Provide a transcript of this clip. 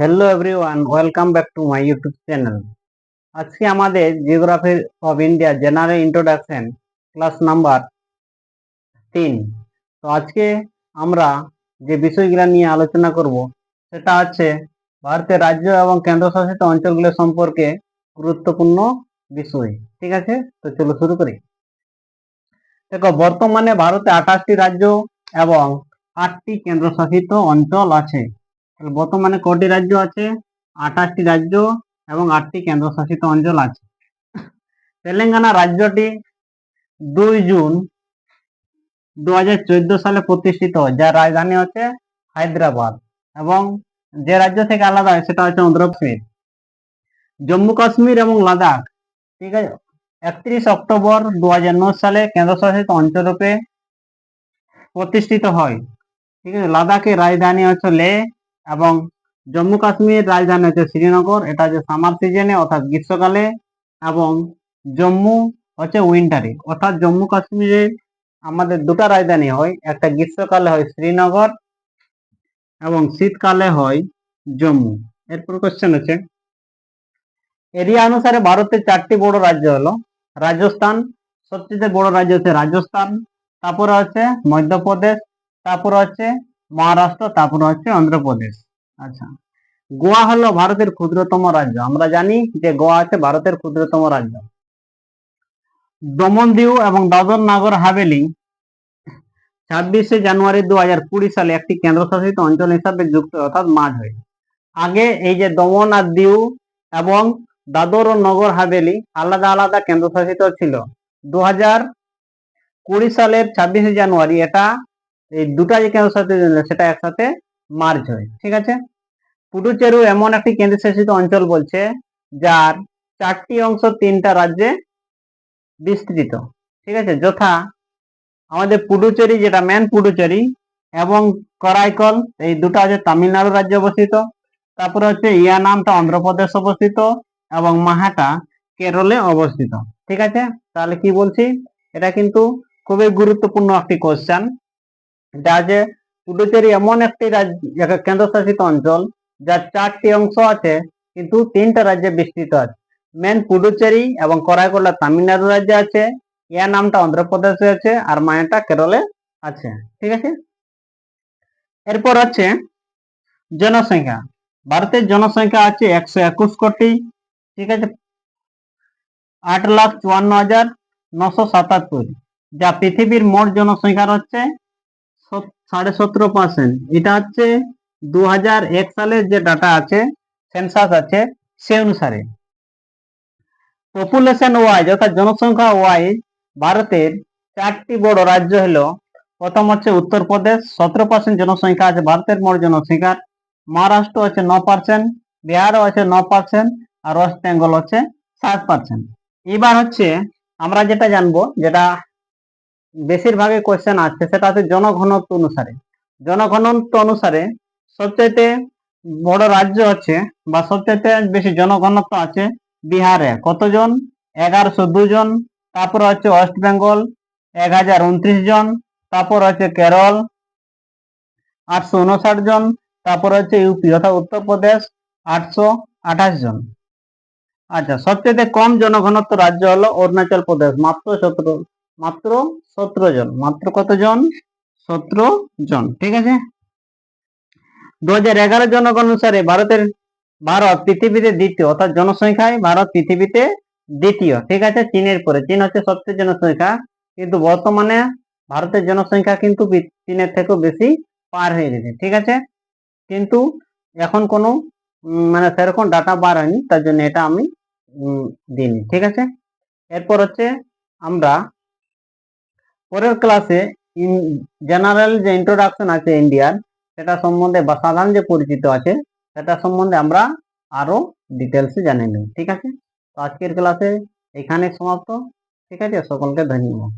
Hello everyone, welcome back to my YouTube channel. আজকে আমাদের geography of India general introduction class number 3। তো আজকে আমরা যে বিষয়গুলো নিয়ে আলোচনা করব সেটা হচ্ছে ভারতের রাজ্য এবং কেন্দ্রশাসিত অঞ্চলগুলো সম্পর্কে গুরুত্বপূর্ণ বিষয়। ঠিক আছে, তো চলো শুরু করি। দেখো, বর্তমানে ভারতে 28টি রাজ্য এবং 8টি কেন্দ্রশাসিত অঞ্চল আছে। বর্তমানে কটি রাজ্য আছে? 28টি রাজ্য এবং 8টি কেন্দ্রশাসিত অঞ্চল আছে। তেলেঙ্গানা রাজ্যটি 2 জুন 2014 সালে প্রতিষ্ঠিত হয়, যার রাজধানী হচ্ছে হায়দ্রাবাদ, এবং যে রাজ্য থেকে আলাদা হয় সেটা হচ্ছে অন্ধ্রপ্রদেশ। জম্মু কাশ্মীর এবং লাদাখ, ঠিক আছে, 31 অক্টোবর 2009 সালে কেন্দ্রশাসিত অঞ্চল রূপে প্রতিষ্ঠিত হয়। ঠিক আছে, লাদাখের রাজধানী হচ্ছে লে এবং জম্মু কাশ্মীর রাজধানী হচ্ছে শ্রীনগর। এটা হচ্ছে সামার সিজনে অর্থাৎ গ্রীষ্মকালে, এবং জম্মু হচ্ছে উইন্টারে অর্থাৎ জম্মু কাশ্মীরে আমাদের দুটা রাজধানী হয়, একটা গ্রীষ্মকালে হয় শ্রীনগর এবং শীতকালে হয় জম্মু। এরপর কোশ্চেন আছে, এরিয়া অনুসারে ভারতের 4টি বড় রাজ্য হলো রাজস্থান, সবচেয়ে বড় রাজ্য হচ্ছে রাজস্থান, তারপরে হচ্ছে মধ্যপ্রদেশ, তারপরে হচ্ছে মহারাষ্ট্র, তারপরে হচ্ছে অন্ধ্রপ্রদেশ। আচ্ছা, গোয়া হলো ভারতের ক্ষুদ্রতম রাজ্য। আমরা জানি যে গোয়া আছে ভারতের ক্ষুদ্রতম রাজ্য। দমন দিউ এবং দাদর নগর হাভেলি 26শে জানুয়ারি 2020 সালে একটি কেন্দ্রশাসিত অঞ্চল হিসাবে যুক্ত অর্থাৎ মার্জ হয়। আগে এই যে দমন আর দিউ এবং দাদর ও নগর হাভেলি আলাদা আলাদা কেন্দ্রশাসিত ছিল। 2020 সালের 26শে জানুয়ারি এটা এই দুটা যে কেন্দ্রশাসিত সেটা একসাথে মার্জ হয়। ঠিক আছে, পুডুচেরি এমন একটি কেন্দ্রশাসিত অঞ্চল বলছে যার 4টি অংশ 3টা রাজ্যে বিস্তৃত। ঠিক আছে, যথা আমাদের পুডুচেরি, যেটা মেন পুডুচেরি, এবং করাইকল, এই দুটো আছে তামিলনাড়ু রাজ্যে অবস্থিত। তারপরে হচ্ছে ইয়ানামটা অন্ধ্রপ্রদেশ অবস্থিত এবং মাহাটা কেরলে অবস্থিত। ঠিক আছে, তাহলে কি বলছি, এটা কিন্তু খুবই গুরুত্বপূর্ণ একটি কোশ্চেন। এটা যে পুডুচেরি এমন একটি কেন্দ্রশাসিত অঞ্চল যার 4টি অংশ আছে কিন্তু 3টা রাজ্যে বিস্তৃত আছে। মেন পুডুচেরি এবং করাইকলটা তামিলনাড়ু রাজ্যে আছে, ইয়ানামটা অন্ধ্রপ্রদেশে আছে, আর মায়াটা কেরলে আছে। ঠিক আছে, এরপর আছে জনসংখ্যা। ভারতের জনসংখ্যা আছে 121 কোটি। ঠিক আছে, 8,54,977, যা পৃথিবীর মোট জনসংখ্যার হচ্ছে 17.5%। এটা হচ্ছে 2001 সালের যে ডাটা আছে, সেন্সাস আছে, সে অনুসারে। পপুলেশন ওয়াইজ অর্থাৎ জনসংখ্যা ওয়াইজ ভারতের 4টি বড় রাজ্য হলো, প্রথম হচ্ছে উত্তরপ্রদেশ, 17% জনসংখ্যা আছে ভারতের মোট জনসংখ্যার। মহারাষ্ট্র হচ্ছে 9%, বিহারও হচ্ছে 9%, আর ওয়েস্ট বেঙ্গল হচ্ছে 7%। এবার হচ্ছে আমরা যেটা জানবো, যেটা বেশিরভাগই কোয়েশ্চেন আসছে, সেটা হচ্ছে জনঘনত্ব অনুসারে। জনঘনত্ব অনুসারে সবচাইতে বড় রাজ্য আছে বা সবচাইতে বেশি জনঘনত্ব আছে বিহারে। কতজন? 1102 জন। তারপর হচ্ছে ওয়েস্ট বেঙ্গল 1029 জন। তারপর হচ্ছে কেরল 859 জন। তারপর হচ্ছে ইউপি অর্থাৎ উত্তরপ্রদেশ 828 জন। আচ্ছা, সবচেয়ে কম জনঘনত্ব রাজ্য হলো অরুণাচল প্রদেশ, মাত্র 17 জন। মাত্র কতজন? 17 জন। ঠিক আছে, 2011 জনগণ অনুসারে ভারত পৃথিবীতে দ্বিতীয়, অর্থাৎ জনসংখ্যায় ভারত পৃথিবীতে দ্বিতীয়। ঠিক আছে, চীনের পরে। চীন হচ্ছে সবচেয়ে জনসংখ্যা, কিন্তু বর্তমানে ভারতের জনসংখ্যা কিন্তু চীনের থেকেও বেশি পার হয়ে গেছে। ঠিক আছে, কিন্তু এখন কোনো মানে সেরকম ডাটা বার হয়নি, তার জন্য এটা আমি দিইনি। ঠিক আছে, এরপর হচ্ছে আমরা পরের ক্লাসে জেনারেল যে ইন্ট্রোডাকশন আছে ইন্ডিয়ার, সেটা সম্বন্ধে বা সাধারণ যে পরিচিত আছে সেটা সম্বন্ধে আমরা আরো ডিটেলসে জানিয়ে নেব। ঠিক আছে, তো আজকের ক্লাসে এখানে সমাপ্ত। ঠিক আছে, সকলকে ধন্যবাদ।